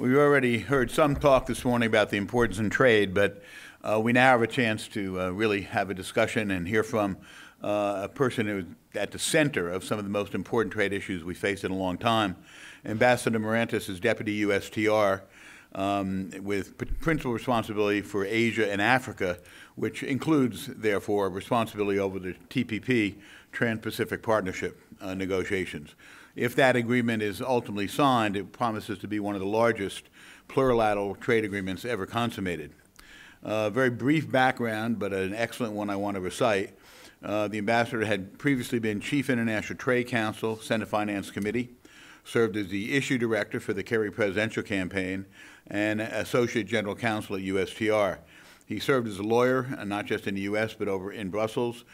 We've already heard some talk this morning about the importance in trade, but we now have a chance to really have a discussion and hear from a person who's at the center of some of the most important trade issues we faced in a long time. Ambassador Marantis is Deputy USTR with principal responsibility for Asia and Africa, which includes, therefore, responsibility over the TPP, Trans-Pacific Partnership negotiations. If that agreement is ultimately signed, it promises to be one of the largest plurilateral trade agreements ever consummated. Very brief background, but an excellent one I want to recite. The ambassador had previously been Chief International Trade Counsel, Senate Finance Committee, served as the issue director for the Kerry presidential campaign, and Associate General Counsel at USTR. He served as a lawyer, not just in the U.S., but over in Brussels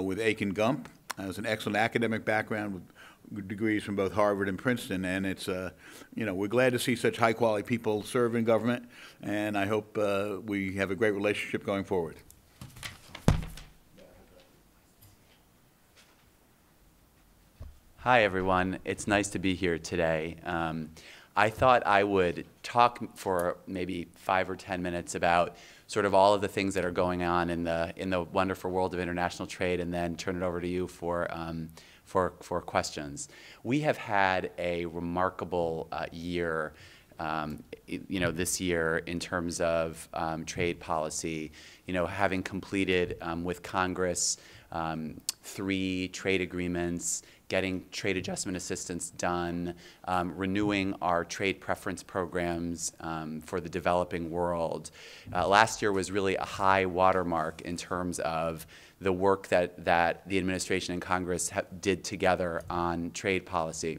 with Aiken Gump. Has an excellent academic background with degrees from both Harvard and Princeton, and it's, we're glad to see such high-quality people serve in government, and I hope we have a great relationship going forward. Hi, everyone. It's nice to be here today. I thought I would talk for maybe 5 or 10 minutes about sort of all of the things that are going on in the wonderful world of international trade, and then turn it over to you for questions. We have had a remarkable year, this year in terms of trade policy. Having completed with Congress 3 trade agreements, getting trade adjustment assistance done, renewing our trade preference programs for the developing world. Last year was really a high watermark in terms of the work that the administration and Congress did together on trade policy.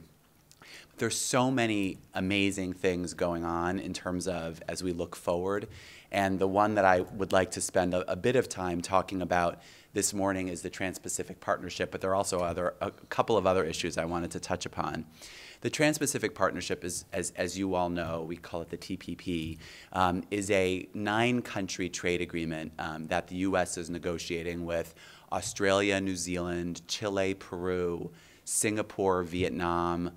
There's so many amazing things going on in terms of as we look forward. And the one that I would like to spend a bit of time talking about this morning is the Trans-Pacific Partnership, but there are also a couple of other issues I wanted to touch upon. The Trans-Pacific Partnership is, as you all know, we call it the TPP, is a 9-country trade agreement that the U.S. is negotiating with Australia, New Zealand, Chile, Peru, Singapore, Vietnam,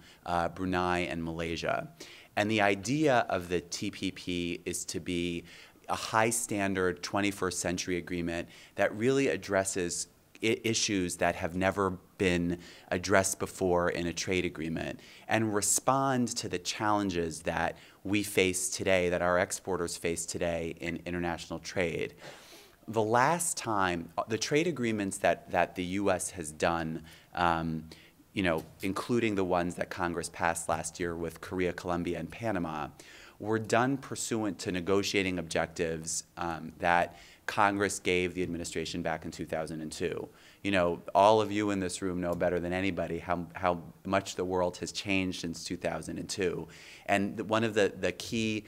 Brunei, and Malaysia. And the idea of the TPP is to be a high-standard 21st century agreement that really addresses issues that have never been addressed before in a trade agreement and respond to the challenges that we face today, that our exporters face today in international trade. The last time, the trade agreements that the U.S. has done, including the ones that Congress passed last year with Korea, Colombia, and Panama, were done pursuant to negotiating objectives that Congress gave the administration back in 2002. All of you in this room know better than anybody how much the world has changed since 2002. And one of the key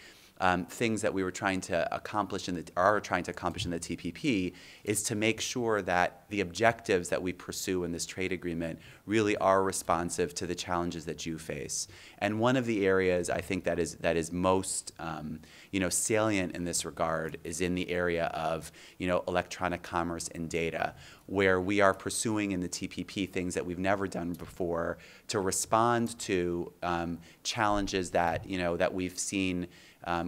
things that we were trying to accomplish are trying to accomplish in the TPP is to make sure that the objectives that we pursue in this trade agreement really are responsive to the challenges that you face. And one of the areas I think that is most salient in this regard is in the area of electronic commerce and data, where we are pursuing in the TPP things that we've never done before to respond to challenges that that we've seen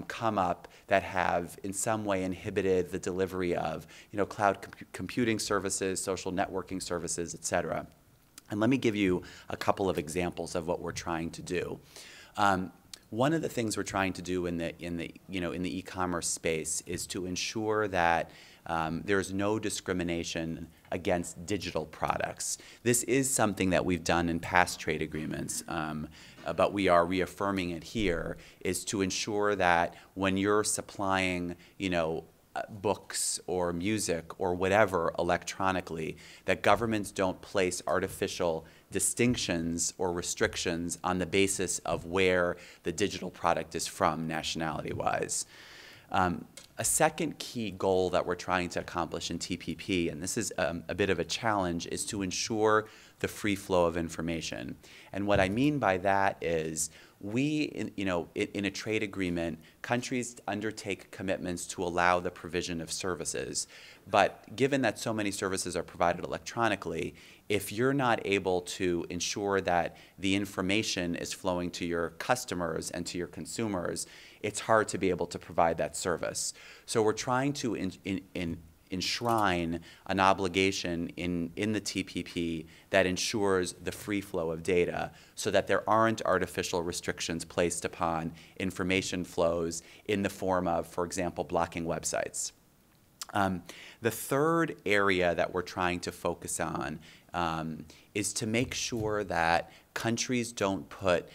come up that have in some way inhibited the delivery of cloud computing services, social networking services, et cetera. And let me give you a couple of examples of what we're trying to do. One of the things we're trying to do in the e-commerce space is to ensure that there's no discrimination against digital products. This is something that we've done in past trade agreements, but we are reaffirming it here, is to ensure that when you're supplying, books or music or whatever electronically, that governments don't place artificial distinctions or restrictions on the basis of where the digital product is from, nationality-wise. A second key goal that we're trying to accomplish in TPP, and this is a bit of a challenge, is to ensure the free flow of information. And what I mean by that is in a trade agreement, countries undertake commitments to allow the provision of services. But given that so many services are provided electronically, if you're not able to ensure that the information is flowing to your customers and to your consumers, it's hard to be able to provide that service. So we're trying to enshrine an obligation in the TPP that ensures the free flow of data so that there aren't artificial restrictions placed upon information flows in the form of, for example, blocking websites. The third area that we're trying to focus on is to make sure that countries don't put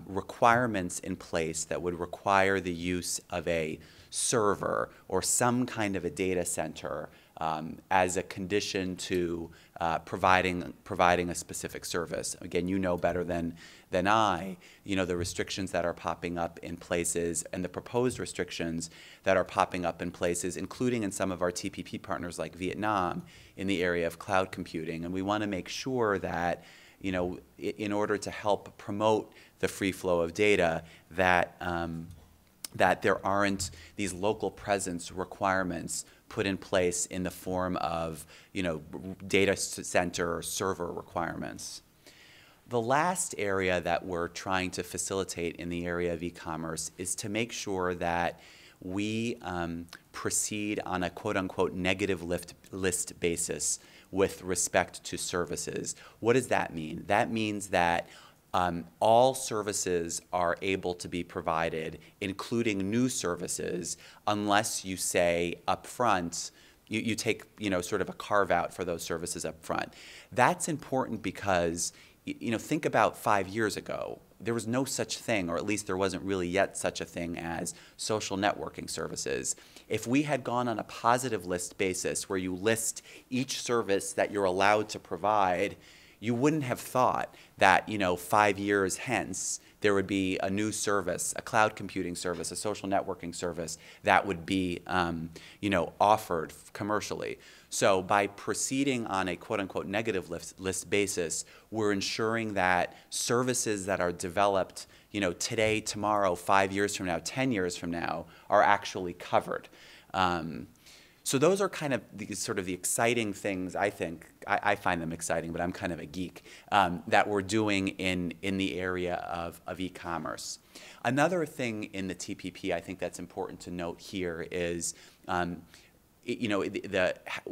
requirements in place that would require the use of a server or some kind of a data center as a condition to providing a specific service. Again, you know better than I, the restrictions that are popping up in places and the proposed restrictions that are popping up in places, including in some of our TPP partners like Vietnam in the area of cloud computing. And we want to make sure that, in order to help promote the free flow of data, that there aren't these local presence requirements put in place in the form of, data center or server requirements. The last area that we're trying to facilitate in the area of e-commerce is to make sure that we proceed on a quote-unquote negative list basis with respect to services. What does that mean? That means that all services are able to be provided, including new services, unless you say up front, you take sort of a carve out for those services up front. That's important because think about 5 years ago. There was no such thing, or at least there wasn't really yet such a thing as social networking services. If we had gone on a positive list basis where you list each service that you're allowed to provide, you wouldn't have thought that 5 years hence there would be a new service, a cloud computing service, a social networking service that would be offered commercially. So by proceeding on a quote-unquote negative list basis, we're ensuring that services that are developed today, tomorrow, 5 years from now, 10 years from now are actually covered. So those are kind of the exciting things, I think. I find them exciting, but I'm kind of a geek, that we're doing in the area of e-commerce. Another thing in the TPP I think that's important to note here is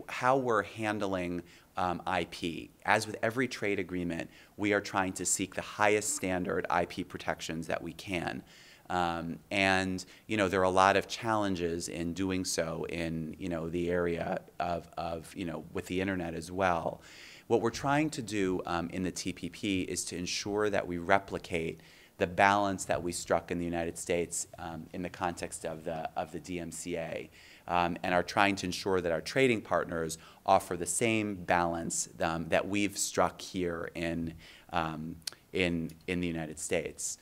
how we're handling IP. As with every trade agreement, we are trying to seek the highest standard IP protections that we can. And there are a lot of challenges in doing so in the area of with the internet as well. What we're trying to do in the TPP is to ensure that we replicate the balance that we struck in the United States in the context of the DMCA, and are trying to ensure that our trading partners offer the same balance that we've struck here in the United States.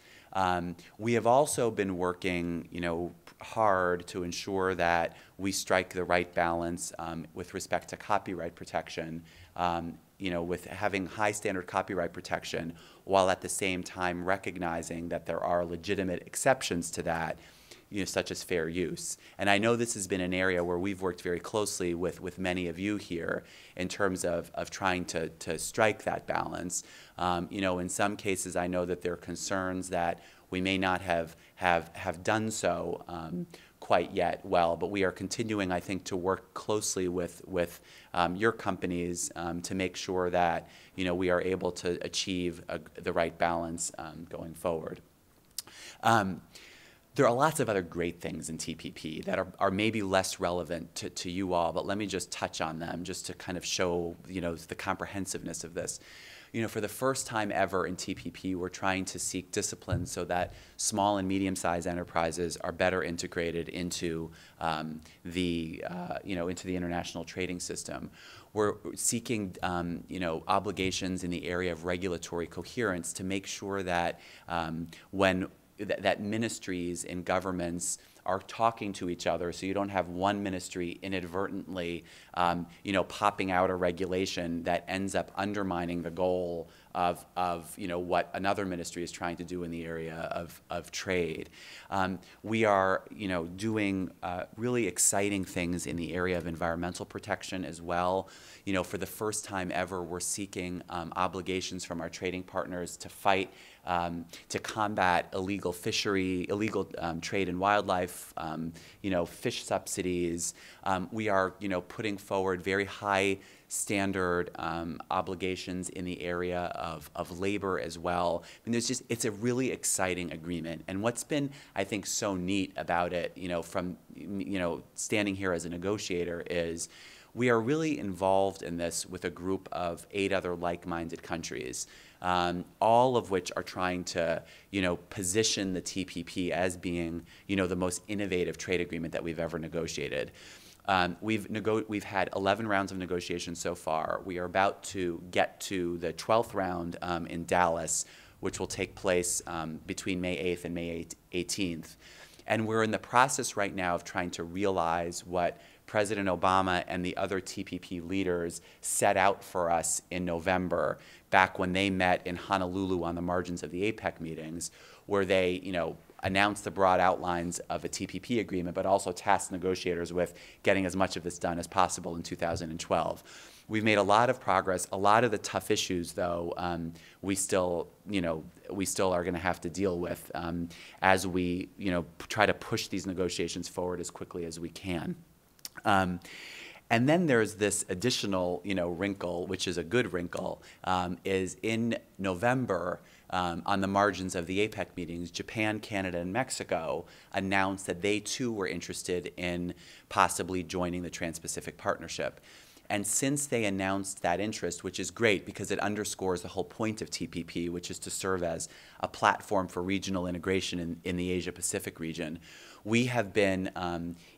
We have also been working, hard to ensure that we strike the right balance with respect to copyright protection, with having high standard copyright protection, while at the same time recognizing that there are legitimate exceptions to that, such as fair use. And I know this has been an area where we've worked very closely with many of you here in terms of trying to strike that balance. In some cases, I know that there are concerns that we may not have done so quite yet well, but we are continuing, I think, to work closely with your companies to make sure that we are able to achieve the right balance going forward. There are lots of other great things in TPP that are maybe less relevant to you all, but let me just touch on them just to kind of show the comprehensiveness of this. For the first time ever in TPP, we're trying to seek discipline so that small and medium-sized enterprises are better integrated into the international trading system. We're seeking obligations in the area of regulatory coherence to make sure that that ministries and governments are talking to each other, so you don't have one ministry inadvertently, popping out a regulation that ends up undermining the goal of what another ministry is trying to do in the area of trade. We are doing really exciting things in the area of environmental protection as well. For the first time ever, we're seeking obligations from our trading partners to fight, to combat illegal fishery, illegal trade in wildlife, fish subsidies. We are, putting forward very high standard obligations in the area of labor as well. I mean, it's a really exciting agreement. And what's been, I think, so neat about it, from, standing here as a negotiator is we are really involved in this with a group of 8 other like-minded countries, all of which are trying to, position the TPP as being, the most innovative trade agreement that we've ever negotiated. We've had 11 rounds of negotiations so far. We are about to get to the 12th round in Dallas, which will take place between May 8th and May 18th. And we're in the process right now of trying to realize what President Obama and the other TPP leaders set out for us in November, back when they met in Honolulu on the margins of the APEC meetings, where they, announced the broad outlines of a TPP agreement, but also tasked negotiators with getting as much of this done as possible in 2012. We've made a lot of progress. A lot of the tough issues, though, we still are going to have to deal with as we, try to push these negotiations forward as quickly as we can. And then there's this additional, wrinkle, which is a good wrinkle, is in November, on the margins of the APEC meetings, Japan, Canada, and Mexico announced that they too were interested in possibly joining the Trans-Pacific Partnership. And since they announced that interest, which is great because it underscores the whole point of TPP, which is to serve as a platform for regional integration in the Asia-Pacific region, we have been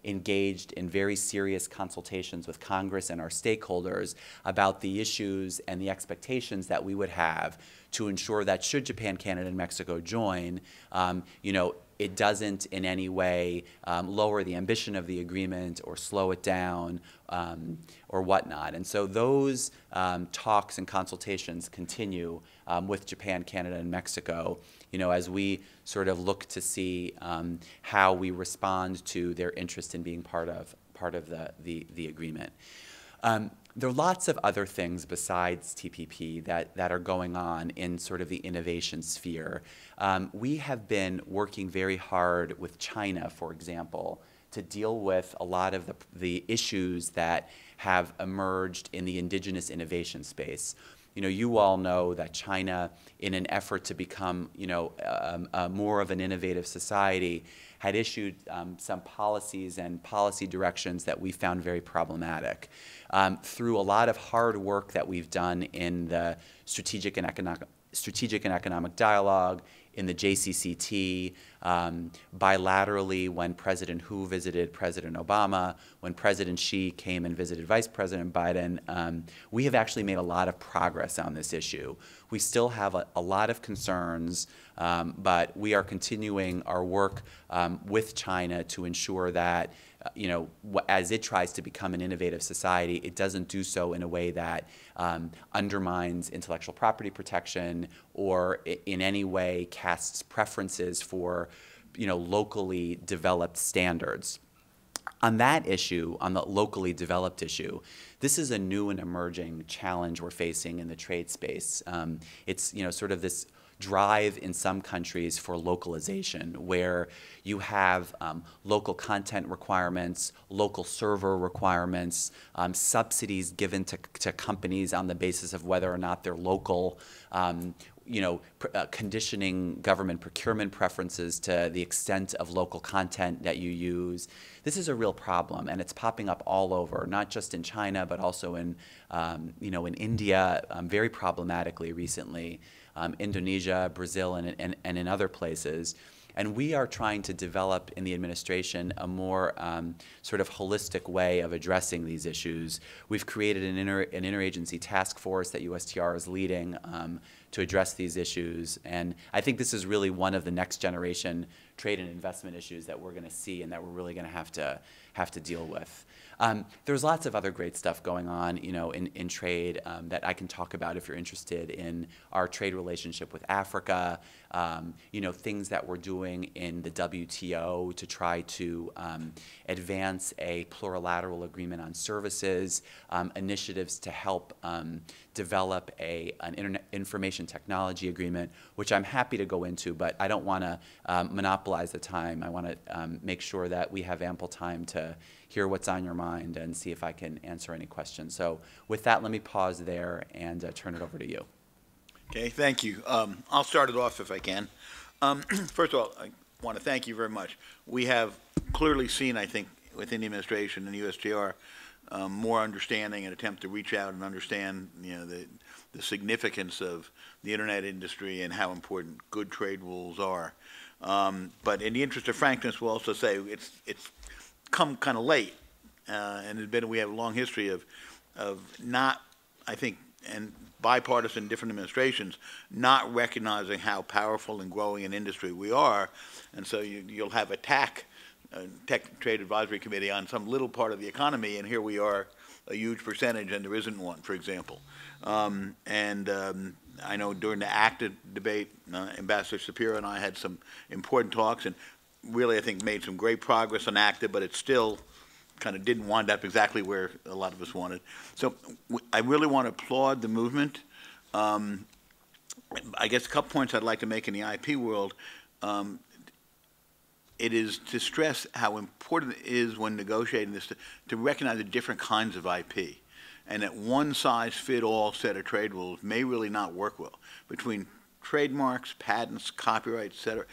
engaged in very serious consultations with Congress and our stakeholders about the issues and the expectations that we would have to ensure that should Japan, Canada, and Mexico join, it doesn't in any way lower the ambition of the agreement or slow it down or whatnot. And so those talks and consultations continue with Japan, Canada, and Mexico, as we sort of look to see how we respond to their interest in being part of the agreement. There are lots of other things besides TPP that are going on in sort of the innovation sphere. We have been working very hard with China, for example, to deal with a lot of the issues that have emerged in the indigenous innovation space. You all know that China, in an effort to become, more of an innovative society, had issued some policies and policy directions that we found very problematic. Through a lot of hard work that we've done in the strategic and economic dialogue, in the JCCT, bilaterally when President Hu visited President Obama, when President Xi came and visited Vice President Biden, we have actually made a lot of progress on this issue. We still have a lot of concerns, but we are continuing our work with China to ensure that as it tries to become an innovative society, it doesn't do so in a way that undermines intellectual property protection or in any way casts preferences for, locally developed standards. On that issue, on the locally developed issue, this is a new and emerging challenge we're facing in the trade space. It's, sort of this drive in some countries for localization, where you have local content requirements, local server requirements, subsidies given to companies on the basis of whether or not they're local, conditioning government procurement preferences to the extent of local content that you use. This is a real problem, and it's popping up all over, not just in China, but also in, in India, very problematically recently, Indonesia, Brazil, and in other places. And we are trying to develop in the administration a more sort of holistic way of addressing these issues. We've created an interagency task force that USTR is leading to address these issues. And I think this is really one of the next generation trade and investment issues that we're going to see and that we're really going to have to deal with. There's lots of other great stuff going on, in trade that I can talk about if you're interested in our trade relationship with Africa, things that we're doing in the WTO to try to advance a plurilateral agreement on services, initiatives to help develop an information technology agreement, which I'm happy to go into, but I don't want to monopolize the time. I want to make sure that we have ample time to hear what's on your mind and see if I can answer any questions. So with that, let me pause there and turn it over to you. Okay, thank you. I'll start it off if I can. First of all, I want to thank you very much. We have clearly seen, I think, within the administration and the USTR, more understanding and attempt to reach out and understand, the significance of the internet industry and how important good trade rules are. But in the interest of frankness, we'll also say it's come kind of late, and we have a long history of not, I think, and bipartisan different administrations not recognizing how powerful and growing an industry we are, and so you'll have a Tech Trade Advisory Committee on some little part of the economy, and here we are, a huge percentage, and there isn't one, for example. I know during the ACTA debate, Ambassador Shapiro and I had some important talks, and really I think made some great progress on ACTA, but it still kind of didn't wind up exactly where a lot of us wanted. So I really want to applaud the movement. I guess a couple points I'd like to make in the IP world. It is to stress how important it is when negotiating this to recognize the different kinds of IP, and that one-size-fit-all set of trade rules may really not work well between trademarks, patents, copyright, et cetera.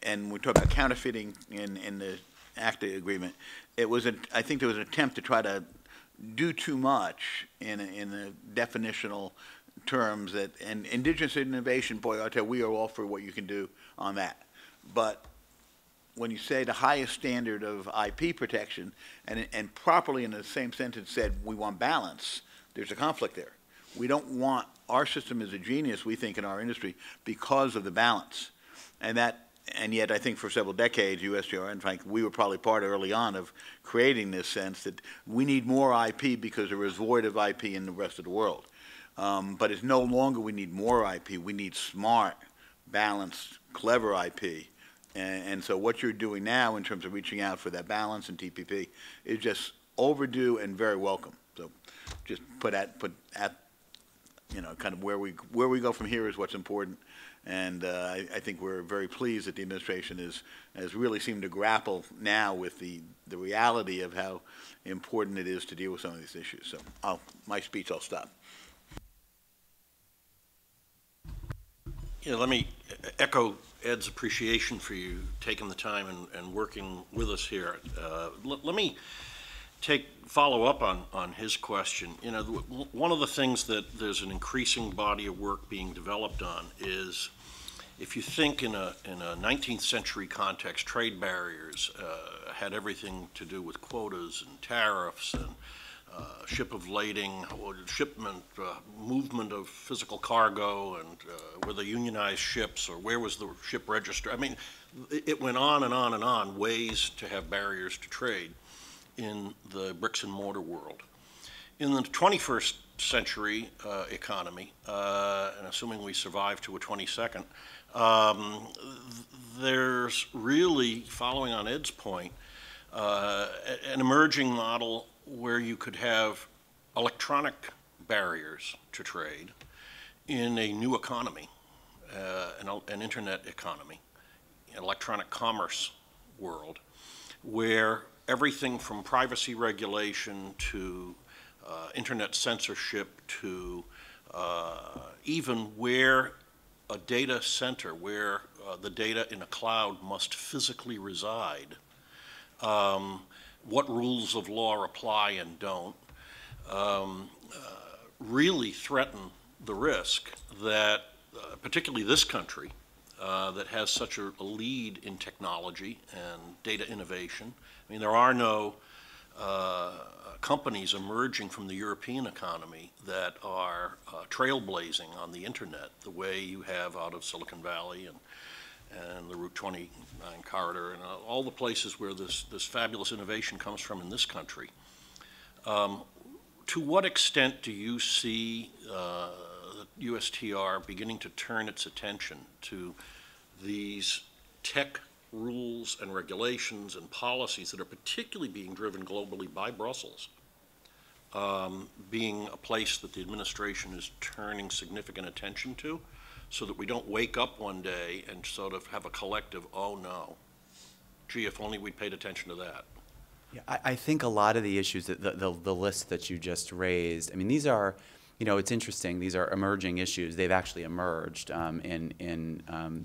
And we talk about counterfeiting in the ACTA agreement. I think there was an attempt to try to do too much in the definitional terms and indigenous innovation, boy, I'll tell you, we are all for what you can do on that. But when you say the highest standard of IP protection and properly in the same sentence said we want balance, there's a conflict there. We don't want, our system is a genius, we think, in our industry because of the balance. And yet I think for several decades, USTR, in fact, we were probably part early on of creating this sense that we need more IP because there is void of IP in the rest of the world. But it's no longer we need more IP, we need smart, balanced, clever IP. And so what you're doing now in terms of reaching out for that balance in TPP is just overdue and very welcome. So just put at kind of where we go from here is what's important. And I think we're very pleased that the administration has really seemed to grapple now with the reality of how important it is to deal with some of these issues. So my speech, I'll stop. Yeah, let me echo Ed's appreciation for you taking the time and working with us here. Let me follow up on his question. One of the things that there's an increasing body of work being developed on is, if you think in a 19th century context, trade barriers had everything to do with quotas and tariffs and ship of lading, shipment, movement of physical cargo, and were they unionized ships, or where was the ship registered? I mean, it went on and on and on, ways to have barriers to trade in the bricks and mortar world. In the 21st century economy, and assuming we survive to a 22nd, there's really, following on Ed's point, an emerging model where you could have electronic barriers to trade in a new economy, an internet economy, an electronic commerce world, where everything from privacy regulation to internet censorship to even where a data center, where the data in a cloud must physically reside, what rules of law apply and don't, really threaten the risk that, particularly this country, that has such a lead in technology and data innovation. I mean, there are no companies emerging from the European economy that are trailblazing on the internet the way you have out of Silicon Valley and the Route 29 corridor and all the places where this fabulous innovation comes from in this country. To what extent do you see the USTR beginning to turn its attention to these tech rules and regulations and policies that are particularly being driven globally by Brussels, being a place that the administration is turning significant attention to, so that we don't wake up one day and sort of have a collective, oh no, gee, if only we'd paid attention to that? Yeah, I think a lot of the issues, that the list that you just raised, I mean, these are, you know, it's interesting. These are emerging issues. They've actually emerged in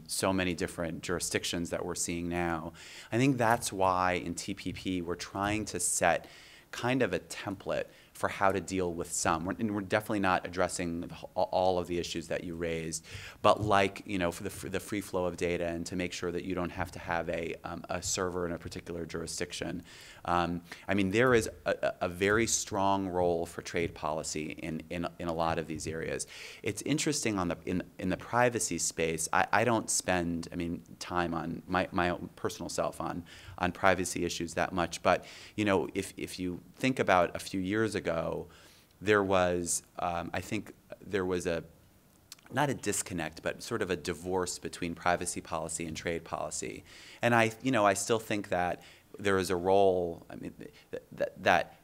so many different jurisdictions that we're seeing now. I think that's why in TPP we're trying to set kind of a template for how to deal with some. And we're definitely not addressing all of the issues that you raised, but like, you know, for the free flow of data, and to make sure that you don't have to have a server in a particular jurisdiction. I mean, there is a very strong role for trade policy in a lot of these areas. It's interesting in the privacy space. I don't spend, I mean, time on my own personal self on privacy issues that much, but you know, if you think about a few years ago, there was, I think there was not a disconnect, but sort of a divorce between privacy policy and trade policy. And I still think that there is a role, I mean, that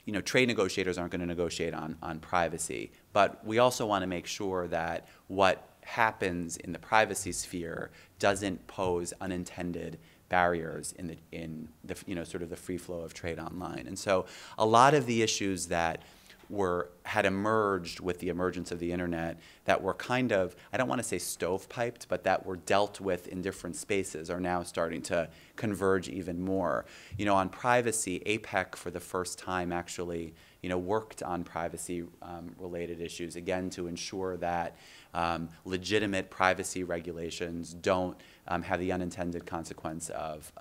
you know, trade negotiators aren't going to negotiate on privacy, but we also want to make sure that what happens in the privacy sphere doesn't pose unintended barriers in the you know, sort of the free flow of trade online. And so a lot of the issues that had emerged with the emergence of the internet, that were kind of, I don't want to say stovepiped, but that were dealt with in different spaces, are now starting to converge even more. You know, on privacy, APEC for the first time actually, you know, worked on privacy related issues, again, to ensure that legitimate privacy regulations don't have the unintended consequence of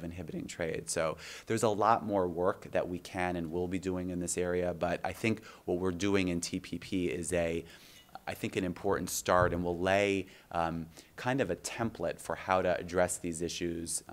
inhibiting trade. So there's a lot more work that we can and will be doing in this area, but I think what we're doing in TPP is I think an important start, and will lay kind of a template for how to address these issues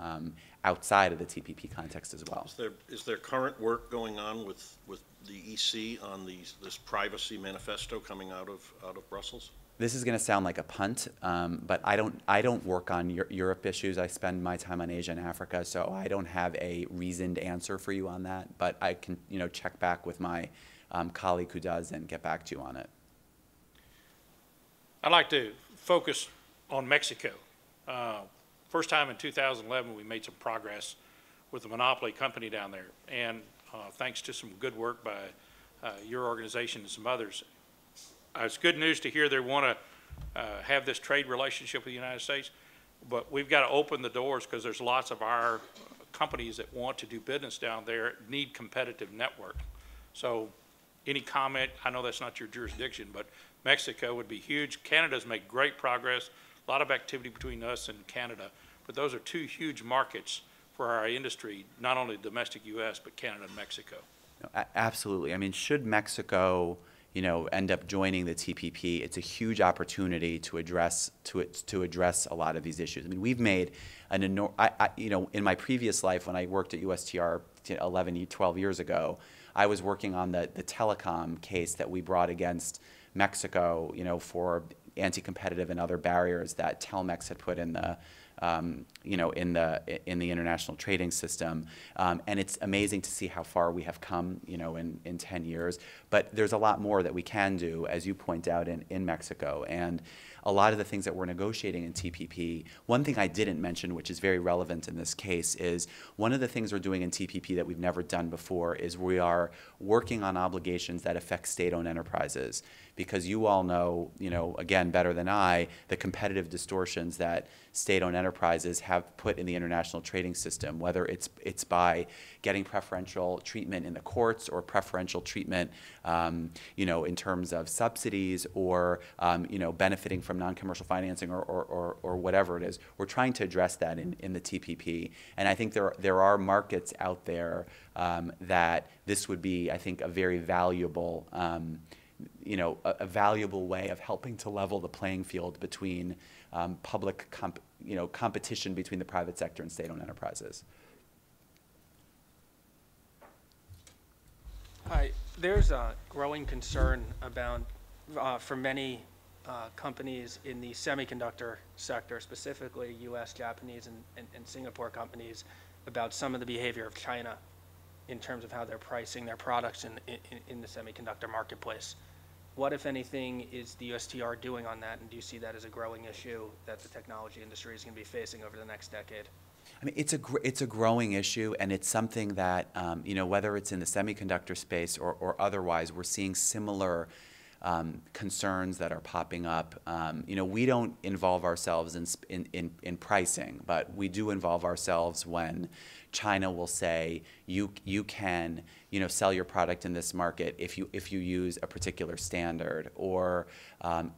outside of the TPP context as well. Is there current work going on with the EC on this privacy manifesto coming out of Brussels? This is going to sound like a punt, but I don't work on Europe issues. I spend my time on Asia and Africa, so I don't have a reasoned answer for you on that. But I can, you know, check back with my colleague who does and get back to you on it. I'd like to focus on Mexico. First time in 2011 we made some progress with a monopoly company down there, and thanks to some good work by your organization and some others. It's good news to hear they want to have this trade relationship with the United States, but we've got to open the doors, because there's lots of our companies that want to do business down there need competitive network. So any comment? I know that's not your jurisdiction, but Mexico would be huge. Canada's made great progress, a lot of activity between us and Canada, but those are two huge markets for our industry, not only domestic U.S., but Canada and Mexico. Absolutely. I mean, should Mexico, you know, end up joining the TPP, it's a huge opportunity to address a lot of these issues. I mean, we've made you know, in my previous life when I worked at USTR 12 years ago, I was working on the telecom case that we brought against Mexico, you know, for anti-competitive and other barriers that Telmex had put in the you know, in the international trading system, and it's amazing to see how far we have come, you know, in 10 years. But there's a lot more that we can do, as you point out, in Mexico, and a lot of the things that we're negotiating in TPP. One thing I didn't mention, which is very relevant in this case, is one of the things we're doing in TPP that we've never done before is we are working on obligations that affect state-owned enterprises, because you all know, you know, again, better than I, the competitive distortions that state-owned enterprises have put in the international trading system, whether it's by getting preferential treatment in the courts, or preferential treatment, you know, in terms of subsidies, or you know, benefiting from non-commercial financing, or whatever it is. We're trying to address that in the TPP, and I think there are markets out there that this would be, I think, a very valuable, you know, a valuable way of helping to level the playing field between public competition between the private sector and state-owned enterprises. Hi. There's a growing concern about, for many companies in the semiconductor sector, specifically U.S., Japanese, and Singapore companies, about some of the behavior of China in terms of how they're pricing their products in the semiconductor marketplace. What, if anything, is the USTR doing on that, and do you see that as a growing issue that the technology industry is going to be facing over the next decade? I mean, it's a growing issue, and it's something that, whether it's in the semiconductor space or otherwise, we're seeing similar concerns that are popping up. We don't involve ourselves in pricing, but we do involve ourselves when China will say you can sell your product in this market if you use a particular standard, or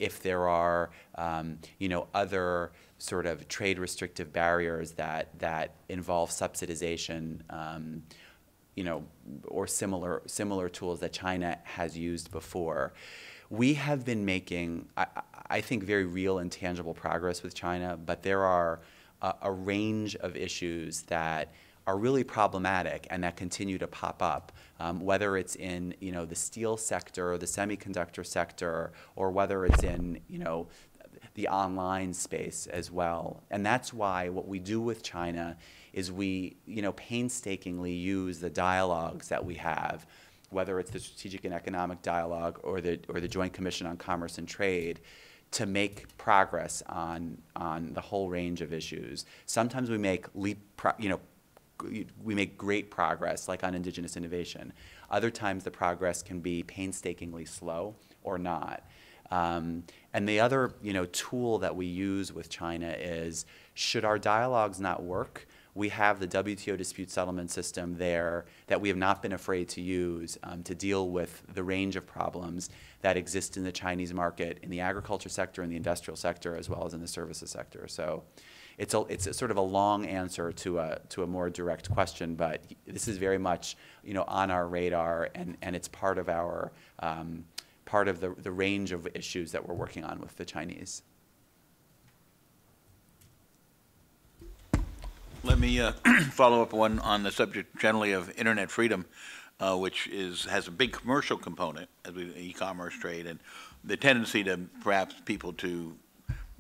if there are other sort of trade restrictive barriers that involve subsidization, or similar tools that China has used before. We have been making, I think, very real and tangible progress with China, but there are a range of issues that are really problematic and that continue to pop up, whether it's in the steel sector, the semiconductor sector, or whether it's in the online space as well. And that's why what we do with China is we painstakingly use the dialogues that we have, whether it's the Strategic and Economic Dialogue or the Joint Commission on Commerce and Trade, to make progress on the whole range of issues. Sometimes we make we make great progress, like on indigenous innovation. Other times the progress can be painstakingly slow or not. And the other tool that we use with China is, should our dialogues not work, we have the WTO dispute settlement system there that we have not been afraid to use to deal with the range of problems that exist in the Chinese market, in the agriculture sector, in the industrial sector, as well as in the services sector. So it's a sort of a long answer to a more direct question, but this is very much on our radar, and it's part of our part of the range of issues that we're working on with the Chinese. Let me follow up on the subject generally of internet freedom, which has a big commercial component, as e-commerce trade, and the tendency to perhaps people to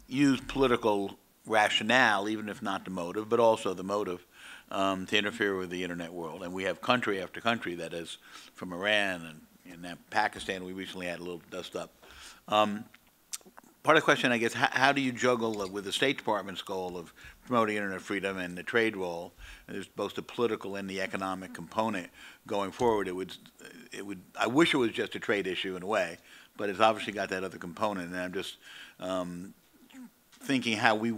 use political rationale, even if not the motive, but also the motive, to interfere with the internet world. And we have country after country that is, from Iran and now Pakistan, we recently had a little dust up. Part of the question, I guess, how do you juggle with the State Department's goal of promoting internet freedom and the trade role? There's both the political and the economic component going forward. I wish it was just a trade issue in a way, but it's obviously got that other component. And I'm just thinking how we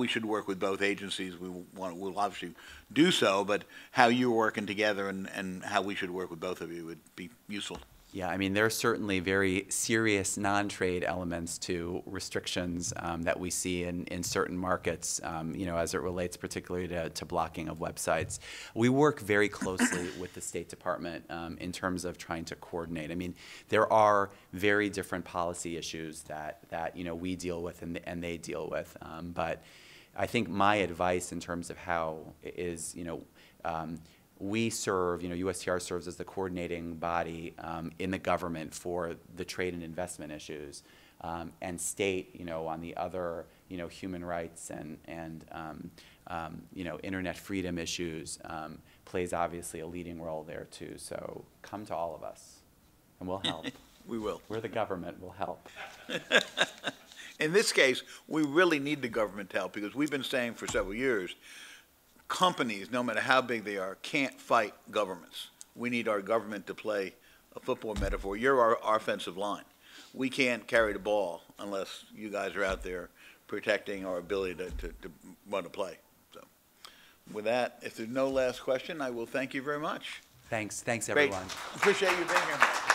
should work with both agencies. We'll obviously do so, but how you're working together and how we should work with both of you would be useful. Yeah, I mean, there are certainly very serious non-trade elements to restrictions that we see in certain markets, as it relates particularly to blocking of websites. We work very closely with the State Department in terms of trying to coordinate. I mean, there are very different policy issues that we deal with and they deal with. But I think my advice in terms of how is, we serve, USTR serves as the coordinating body in the government for the trade and investment issues, and state, on the other, human rights and internet freedom issues, plays obviously a leading role there too. So come to all of us, and we'll help. We will. We're the government. We'll help. In this case, we really need the government to help, because we've been saying for several years, companies, no matter how big they are, can't fight governments. We need our government to play a football metaphor. You're our offensive line. We can't carry the ball unless you guys are out there protecting our ability to run a play. So with that, if there's no last question, I will thank you very much. Thanks, Great. everyone. Appreciate you being here.